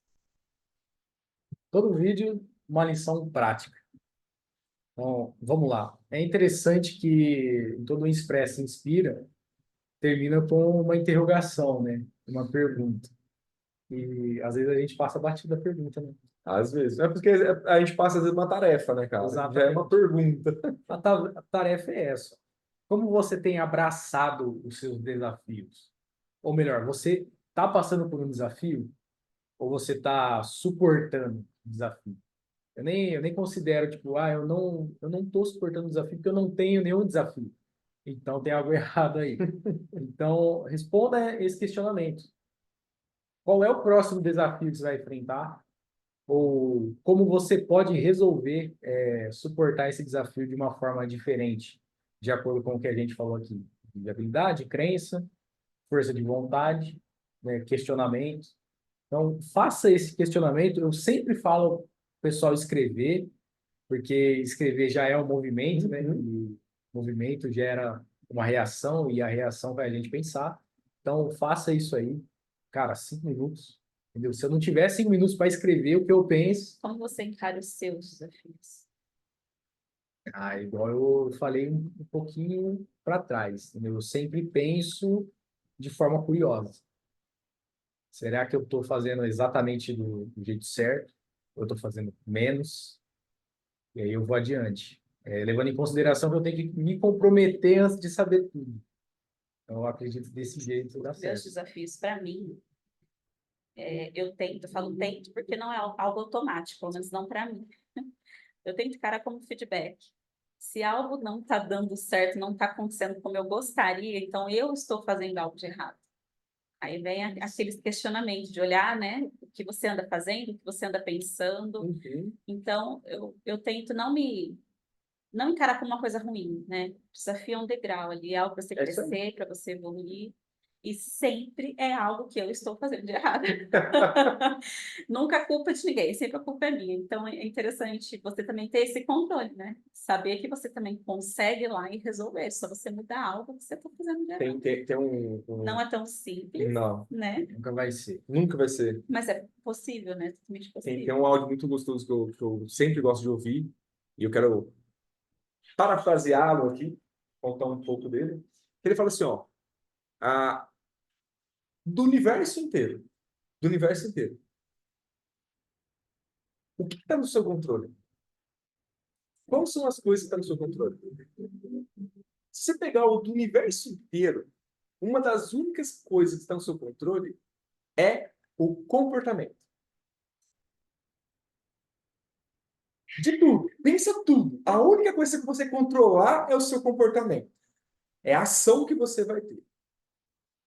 Todo vídeo, uma lição prática. Então, vamos lá. É interessante que todo o Express Inspira termina com uma interrogação, né? Uma pergunta. E às vezes a gente passa batida a pergunta, né? Às vezes. É porque a gente passa às vezes uma tarefa, né, cara? Já é uma Exatamente. pergunta. A tarefa é essa. Como você tem abraçado os seus desafios? Ou melhor, você está passando por um desafio ou você está suportando o desafio? Eu nem considero, tipo, eu não estou suportando o desafio porque eu não tenho nenhum desafio. Então tem algo errado aí. Então, responda esse questionamento. qual é o próximo desafio que você vai enfrentar, ou como você pode resolver, suportar esse desafio de uma forma diferente, de acordo com o que a gente falou aqui, de habilidade, crença, força de vontade, né, questionamento. Então, faça esse questionamento. Eu sempre falo pro pessoal escrever, porque escrever já é um movimento, né? E movimento gera uma reação e a reação vai a gente pensar. Então, faça isso aí. Cara, 5 minutos, entendeu? Se eu não tiver 5 minutos para escrever o que eu penso, Como você encara os seus desafios? igual eu falei um pouquinho para trás, entendeu? Eu sempre penso de forma curiosa. Será que eu estou fazendo exatamente do jeito certo? Ou eu estou fazendo menos? E aí eu vou adiante. Levando em consideração que eu tenho que me comprometer antes de saber tudo. Então, eu acredito que desse jeito dá Meus certo. desafios, para mim, eu tento, eu falo tento porque não é algo automático, pelo menos não para mim. Eu tento encarar como feedback. Se algo não está dando certo, não está acontecendo como eu gostaria, então eu estou fazendo algo de errado. Aí vem aqueles questionamentos de olhar, né, o que você anda fazendo, o que você anda pensando. Uhum. Então, eu tento não encarar como uma coisa ruim, né? Desafio é um degrau ali, é algo para você É isso aí. crescer, para você evoluir. E sempre é algo que eu estou fazendo de errado. Nunca a culpa de ninguém, sempre a culpa é minha. Então é interessante você também ter esse controle, né? Saber que você também consegue ir lá e resolver. Só você mudar algo que você está fazendo de errado. Tem Não é tão simples, Não, né? Nunca vai ser. nunca vai ser. Mas é possível, né? Totalmente Tem possível. um áudio muito gostoso que eu sempre gosto de ouvir, e eu quero parafraseá-lo aqui, contar um pouco dele. Ele fala assim, ó, a, do universo inteiro, o que está no seu controle? Quais são as coisas que estão no seu controle? Se você pegar o do universo inteiro, uma das únicas coisas que está no seu controle é o comportamento. De tudo. Pensa tudo. A única coisa que você controlar é o seu comportamento. É a ação que você vai ter.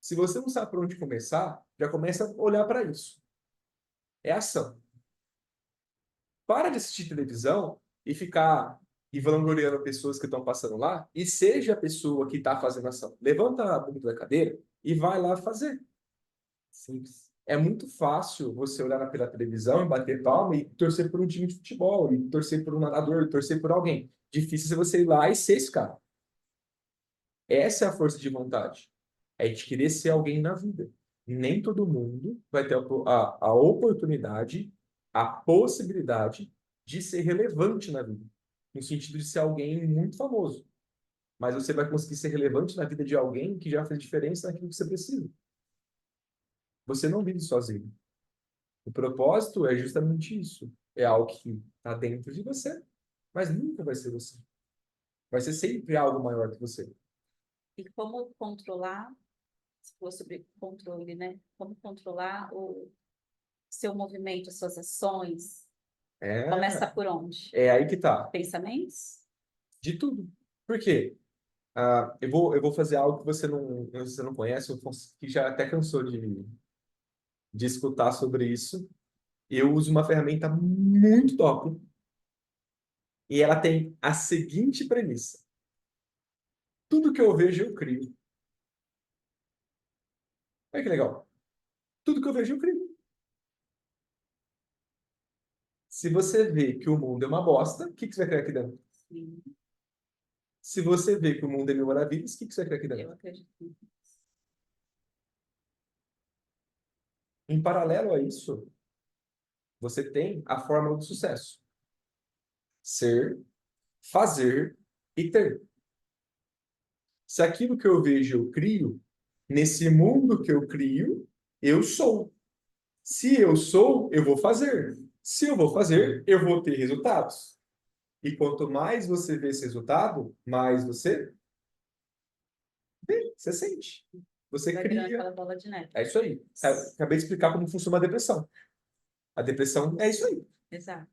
Se você não sabe por onde começar, já começa a olhar para isso. É ação. Para de assistir televisão e ficar e vangloriando pessoas que estão passando lá e seja a pessoa que está fazendo ação. Levanta a bunda da cadeira e vai lá fazer. Simples. É muito fácil você olhar pela televisão e bater palma e torcer por um time de futebol, e torcer por um nadador, e torcer por alguém. Difícil é você ir lá e ser esse cara. Essa é a força de vontade. É de querer ser alguém na vida. Nem todo mundo vai ter a oportunidade, a possibilidade de ser relevante na vida. No sentido de ser alguém muito famoso. Mas você vai conseguir ser relevante na vida de alguém que já fez diferença naquilo que você precisa. Você não vive sozinho. O propósito é justamente isso. É algo que está dentro de você, mas nunca vai ser você. Vai ser sempre algo maior que você. E como controlar, se for sobre controle, né? Como controlar o seu movimento, as suas ações. Começa por onde? É aí que tá. Pensamentos? De tudo. Por quê? Eu vou fazer algo que você não conhece, que já até cansou de escutar sobre isso. Eu uso uma ferramenta muito top e ela tem a seguinte premissa: tudo que eu vejo, eu crio. Olha que legal. Tudo que eu vejo, eu crio. Se você vê que o mundo é uma bosta, o que você vai criar aqui dentro? Sim, Se você vê que o mundo é mil maravilhas, o que você vai criar aqui dentro? eu acredito. Em paralelo a isso, você tem a fórmula do sucesso: ser, fazer e ter. Se aquilo que eu vejo eu crio, nesse mundo que eu crio, eu sou. Se eu sou, eu vou fazer. Se eu vou fazer, eu vou ter resultados. E quanto mais você vê esse resultado, mais você vê, você sente. Você Vai virando cria. aquela bola de neve. É isso aí. Acabei de explicar como funciona a depressão. A depressão é isso aí. Exato.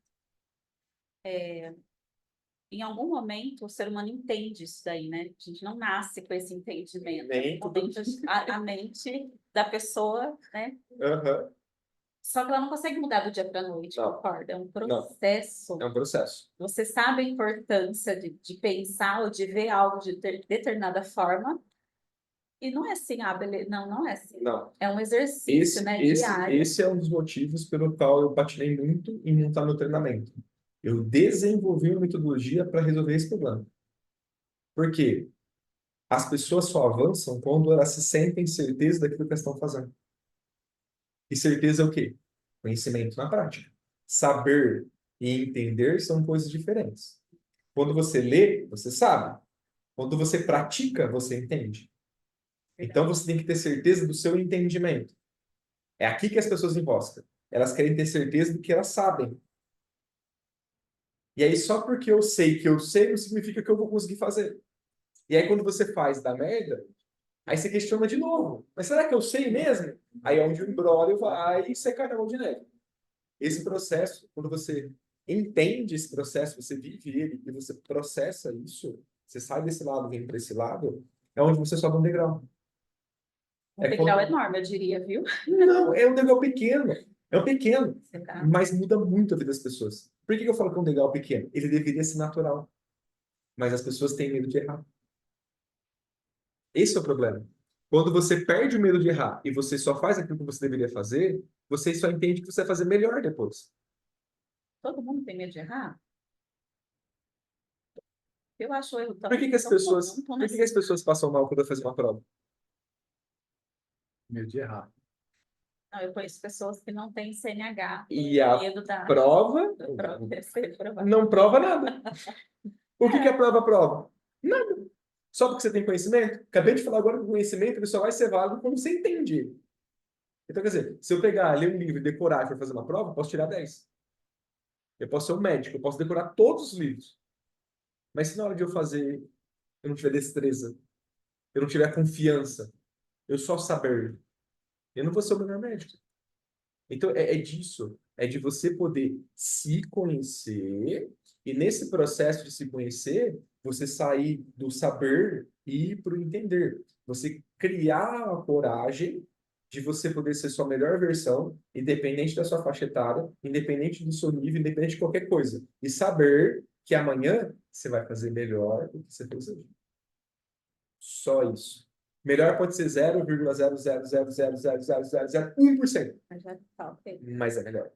Em algum momento, o ser humano entende isso daí, né? A gente não nasce com esse entendimento. Nem No momento, a mente da pessoa, né, Aham. Só que ela não consegue mudar do dia para a noite, Não. concorda? É um Não. processo. É um processo. Você sabe a importância de pensar ou de ver algo de determinada forma, e não é assim, não, não é assim. Não. É um exercício, né, diário. Esse é um dos motivos pelo qual eu patinei muito em montar meu treinamento. Eu desenvolvi uma metodologia para resolver esse problema. Por quê? As pessoas só avançam quando elas se sentem certeza daquilo que elas estão fazendo. E certeza é o quê? Conhecimento na prática. Saber e entender são coisas diferentes. Quando você lê, você sabe. Quando você pratica, você entende. Então você tem que ter certeza do seu entendimento. É aqui que as pessoas emboscam. Elas querem ter certeza do que elas sabem. E aí, só porque eu sei que eu sei, não significa que eu vou conseguir fazer. E aí, quando você faz da merda, aí você questiona de novo. Mas será que eu sei mesmo? Aí é onde o imbróglio vai secar na mão de neve. Esse processo, quando você entende esse processo, você vive ele e você processa isso, você sai desse lado, vem para esse lado, é onde você sobe um degrau. Um É degrau quando... enorme, eu diria, viu? Não, é um degrau pequeno. É um pequeno. Você tá- Mas muda muito a vida das pessoas. Por que eu falo que é um degrau pequeno? Ele deveria ser natural. Mas as pessoas têm medo de errar. Esse é o problema. Quando você perde o medo de errar e você só faz aquilo que você deveria fazer, você só entende que você vai fazer melhor depois. Todo mundo tem medo de errar? Eu acho o erro tão, Por que que as tão pessoas, comum, tão por que que as pessoas passam mal quando fazem uma prova? Medo de errar. Não, eu conheço pessoas que não têm CNH, E a medo prova da prova ser reprovada. não prova nada. O que que É. a prova prova? Nada. Só porque você tem conhecimento? Acabei de falar agora que o conhecimento ele só vai ser válido quando você entende ele. Então, quer dizer, se eu pegar, ler um livro e decorar para fazer uma prova, eu posso tirar 10. Eu posso ser um médico, eu posso decorar todos os livros. Mas se na hora de eu fazer, eu não tiver destreza, eu não tiver confiança, eu só saber, eu não vou ser o melhor médico. Então, é disso. É de você poder se conhecer e, nesse processo de se conhecer, você sair do saber e ir para o entender. Você criar a coragem de você poder ser sua melhor versão, independente da sua faixa etária, independente do seu nível, independente de qualquer coisa. E saber que amanhã você vai fazer melhor do que você fez hoje. Só isso. Melhor pode ser 0,000000001%. Mas já tá, ok. Mas é melhor.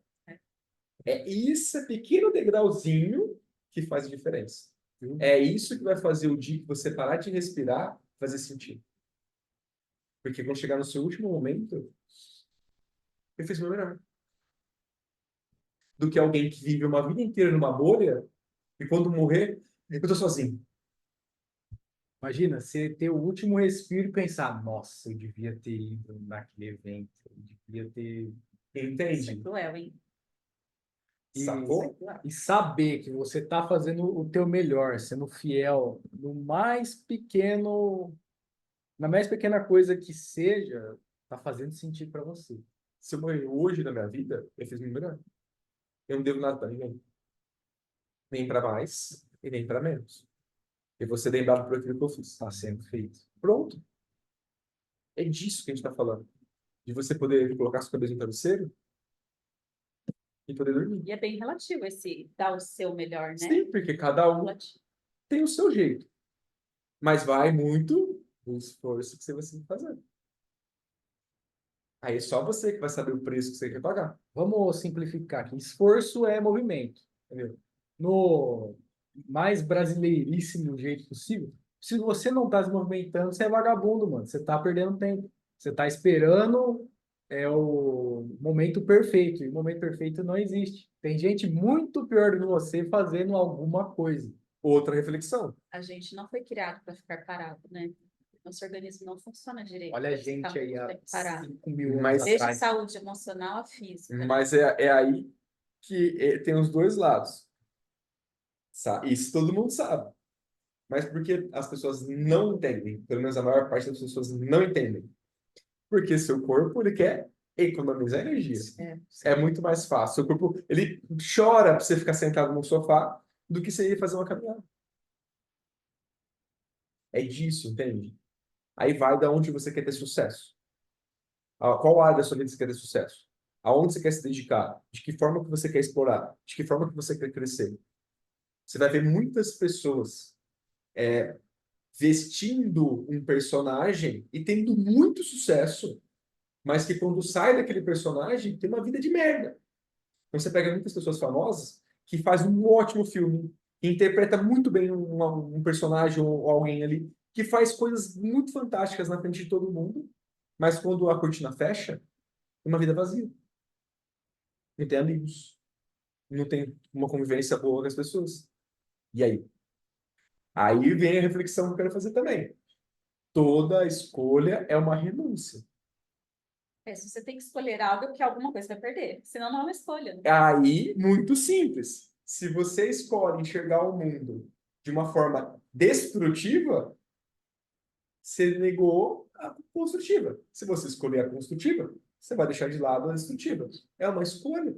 É esse pequeno degrauzinho que faz a diferença. É isso que vai fazer o dia que você parar de respirar fazer sentido. Porque quando chegar no seu último momento, eu fiz o meu melhor. Do que alguém que vive uma vida inteira numa bolha e quando morrer, eu tô sozinho. Imagina, você ter o último respiro e pensar, nossa, eu devia ter ido naquele evento, eu devia ter... Isso é Entende? cruel, hein? E, Isso é Sacou? cruel. e saber que você está fazendo o teu melhor, sendo fiel no mais pequeno, na mais pequena coisa que seja, está fazendo sentido para você. Se eu morrer hoje na minha vida, eu fiz o meu melhor. Eu não devo nada para ninguém. Nem para mais e nem para menos. E vou ser lembrado por aquilo que eu fiz. Está sendo feito. Pronto. É disso que a gente está falando. De você poder colocar sua cabeça no travesseiro e poder dormir. E é bem relativo esse dar o seu melhor, né? Sim, porque cada um Relativo. tem o seu jeito. Mas vai muito do esforço que você vai fazer. Aí é só você que vai saber o preço que você quer pagar. Vamos simplificar aqui. Esforço é movimento, entendeu? No mais brasileiríssimo jeito possível. Se você não está se movimentando, você é vagabundo, mano. Você está perdendo tempo. Você está esperando o momento perfeito. E o momento perfeito não existe. Tem gente muito pior do que você fazendo alguma coisa. Outra reflexão. A gente não foi criado para ficar parado, né? Nosso organismo não funciona direito. Olha a pra ficar gente aí muito há tempo parado. 5.000 anos Mas- Desde atrás. saúde emocional a física, né? Mas é aí que tem os dois lados. Isso todo mundo sabe. Mas por que as pessoas não entendem? Pelo menos a maior parte das pessoas não entendem. Porque seu corpo, ele quer economizar energia. É muito mais fácil. Seu corpo, ele chora para você ficar sentado no sofá do que você ir fazer uma caminhada. É disso, entende? Aí vai da onde você quer ter sucesso. Qual área da sua vida você quer ter sucesso? Aonde você quer se dedicar? De que forma que você quer explorar? De que forma que você quer crescer? Você vai ver muitas pessoas vestindo um personagem e tendo muito sucesso, mas que quando sai daquele personagem tem uma vida de merda. Então você pega muitas pessoas famosas que fazem um ótimo filme, que interpreta muito bem um personagem ou alguém ali, que faz coisas muito fantásticas na frente de todo mundo, mas quando a cortina fecha, tem uma vida vazia. Não tem amigos, não tem uma convivência boa com as pessoas. E aí? Aí vem a reflexão que eu quero fazer também. Toda escolha é uma renúncia. Se você tem que escolher algo, é porque alguma coisa vai perder. Senão não é uma escolha, né? Aí, muito simples. Se você escolhe enxergar o mundo de uma forma destrutiva, você negou a construtiva. Se você escolher a construtiva, você vai deixar de lado a destrutiva. É uma escolha.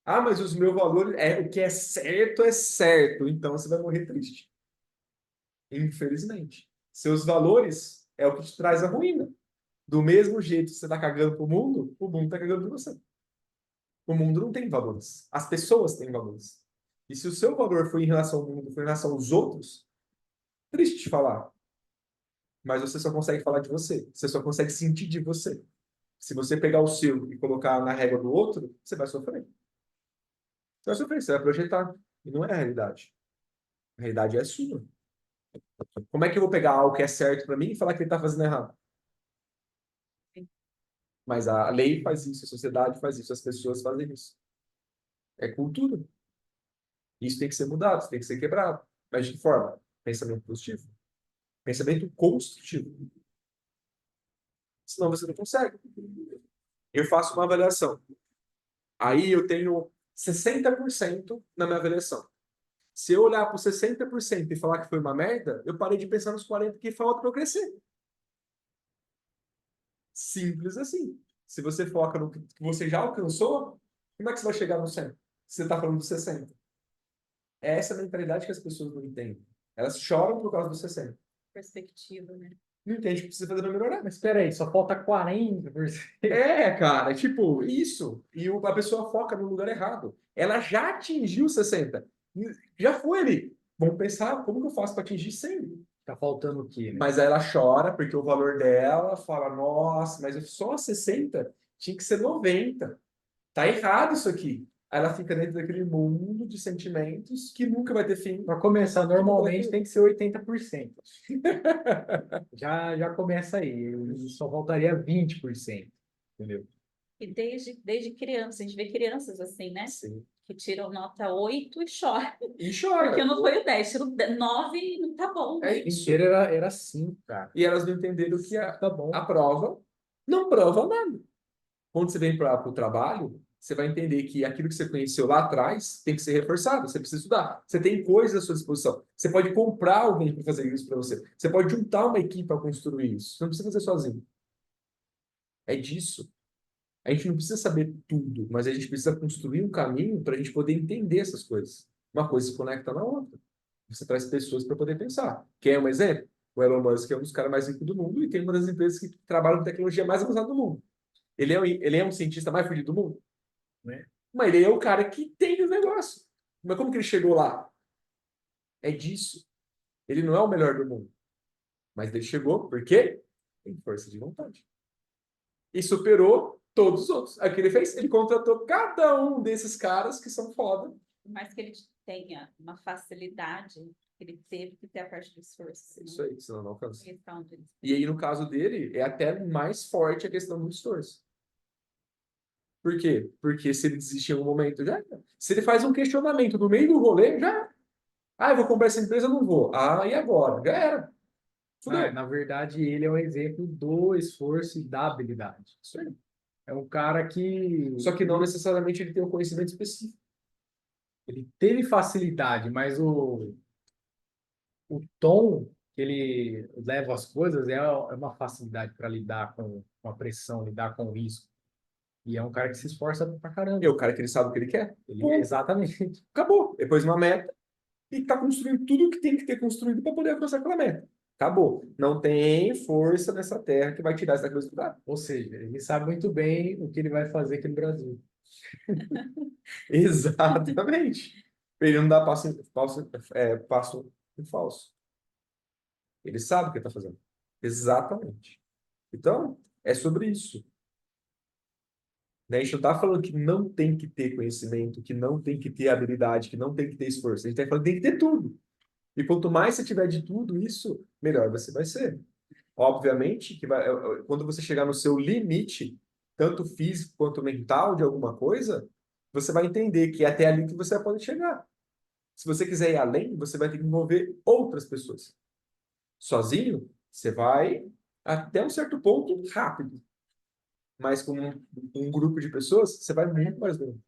Ah, mas os meus valores, o que é certo. Então você vai morrer triste. Infelizmente. Seus valores é o que te traz a ruína. Do mesmo jeito que você está cagando pro mundo, o mundo está cagando por você. O mundo não tem valores. As pessoas têm valores. E se o seu valor foi em relação ao mundo, foi em relação aos outros, triste de falar. Mas você só consegue falar de você. Você só consegue sentir de você. Se você pegar o seu e colocar na régua do outro, você vai sofrer. Você vai sofrer, você vai projetar. E não é a realidade. A realidade é sua. Como é que eu vou pegar algo que é certo para mim e falar que ele está fazendo errado? Mas a lei faz isso, a sociedade faz isso, as pessoas fazem isso. É cultura. Isso tem que ser mudado, isso tem que ser quebrado. Mas de que forma? Pensamento positivo. Pensamento construtivo. Senão você não consegue. Eu faço uma avaliação. Aí eu tenho 60% na minha avaliação. Se eu olhar para os 60% e falar que foi uma merda, eu parei de pensar nos 40% que falta para eu crescer. Simples assim. Se você foca no que você já alcançou, como é que você vai chegar no 100? Se você está falando dos 60. É essa a mentalidade que as pessoas não entendem. Elas choram por causa dos 60. Perspectiva, né? Não entende o que precisa fazer para melhorar. Mas espera aí, só falta 40%. Cara, tipo, isso. E a pessoa foca no lugar errado. Ela já atingiu 60. Já foi ali. Vamos pensar, como que eu faço para atingir 100? Tá faltando o quê, né? Mas aí ela chora porque o valor dela fala, nossa, mas só 60 tinha que ser 90. Tá errado isso aqui. Aí ela fica dentro daquele mundo de sentimentos que nunca vai ter fim. Para começar, normalmente tem que ser 80%. Já começa aí. Só faltaria 20%. Entendeu? E desde criança, a gente vê crianças assim, né? Sim. Que tiram nota 8 e choram. E chora. Porque não foi o 10, tirou 9 e não tá bom. É O isso. inteiro era 5, cara. E elas não entenderam que Tá bom. a prova não prova nada. Quando você vem para o trabalho, você vai entender que aquilo que você conheceu lá atrás tem que ser reforçado, você precisa estudar. Você tem coisas à sua disposição. Você pode comprar alguém para fazer isso para você. Você pode juntar uma equipe para construir isso. Você não precisa fazer sozinho. É disso. A gente não precisa saber tudo, mas a gente precisa construir um caminho para a gente poder entender essas coisas. Uma coisa se conecta na outra. Você traz pessoas para poder pensar. Quer um exemplo? O Elon Musk é um dos caras mais ricos do mundo e tem uma das empresas que trabalham com tecnologia mais avançada do mundo. Ele é um cientista mais fudido do mundo? Né? Mas ele é o cara que tem o negócio. Mas como que ele chegou lá? É disso. Ele não é o melhor do mundo. Mas ele chegou porque tem força de vontade. E superou todos os outros. Aí o que ele fez? Ele contratou cada um desses caras que são foda. Por mais que ele tenha uma facilidade, ele teve que ter a parte do esforço. Isso aí, senão não alcança. Senão... E aí, no caso dele, é até mais forte a questão do esforço. Por quê? Porque se ele desistir em algum momento, já era. Se ele faz um questionamento no meio do rolê, já era. Ah, eu vou comprar essa empresa, eu não vou. Ah, e agora? Já era. Fudeu. Na verdade, ele é um exemplo do esforço e da habilidade. Isso aí. É um cara que Só que não necessariamente ele tem um conhecimento específico. ele teve facilidade, mas o tom que ele leva as coisas é uma facilidade para lidar com a pressão, lidar com o risco. E é um cara que se esforça pra caramba. É o cara que ele sabe o que ele quer. Exatamente. Acabou. Depois uma meta e está construindo tudo o que tem que ter construído para poder alcançar aquela meta. Acabou. Não tem força nessa terra que vai tirar essa coisa do lugar. Ou seja, ele sabe muito bem o que ele vai fazer aqui no Brasil. Exatamente. Ele não dá passo em falso. Ele sabe o que está fazendo. Exatamente. Então, é sobre isso. Né? A gente não está falando que não tem que ter conhecimento, que não tem que ter habilidade, que não tem que ter esforço. A gente está falando que tem que ter tudo. E quanto mais você tiver de tudo isso, melhor você vai ser. Obviamente que quando você chegar no seu limite, tanto físico quanto mental de alguma coisa, você vai entender que é até ali que você pode chegar. Se você quiser ir além, você vai ter que envolver outras pessoas. Sozinho, você vai até um certo ponto rápido. Mas com um grupo de pessoas, você vai muito mais longe.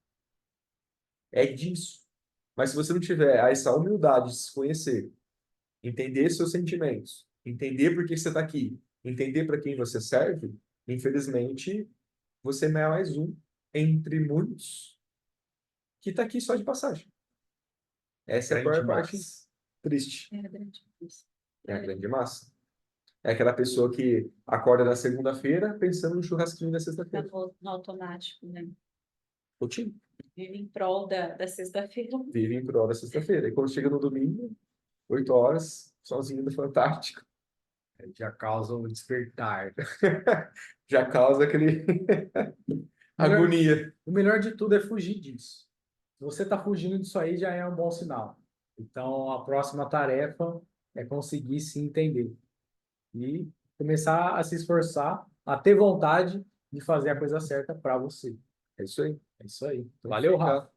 É disso. Mas se você não tiver essa humildade de se conhecer, entender seus sentimentos, entender por que você está aqui, entender para quem você serve, infelizmente, você é mais um entre muitos que está aqui só de passagem. Essa é a Grande pior parte massa. triste. É grande coisa. É a grande massa. É aquela pessoa que acorda na segunda-feira pensando no churrasquinho da Tá sexta-feira. no automático, né? Rotina. Vive em prol da sexta-feira. Vive em prol da sexta-feira. E quando chega no domingo, 8 horas, sozinho no Fantástico, Já causa um despertar. já causa aquele Melhor- agonia. O melhor de tudo é fugir disso. Se você está fugindo disso aí, já é um bom sinal. Então, a próxima tarefa é conseguir se entender e começar a se esforçar, a ter vontade de fazer a coisa certa para você. É isso aí. É isso aí. Então, Valeu, fica- Rafa.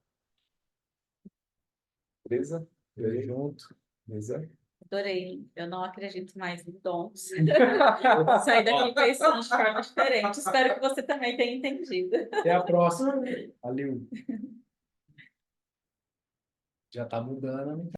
Beleza? Tamo junto. Beleza? Adorei. Eu não acredito mais em dons. Saí daqui pensando de forma diferente. Espero que você também tenha entendido. Até a próxima. Valeu. Já tá mudando, né?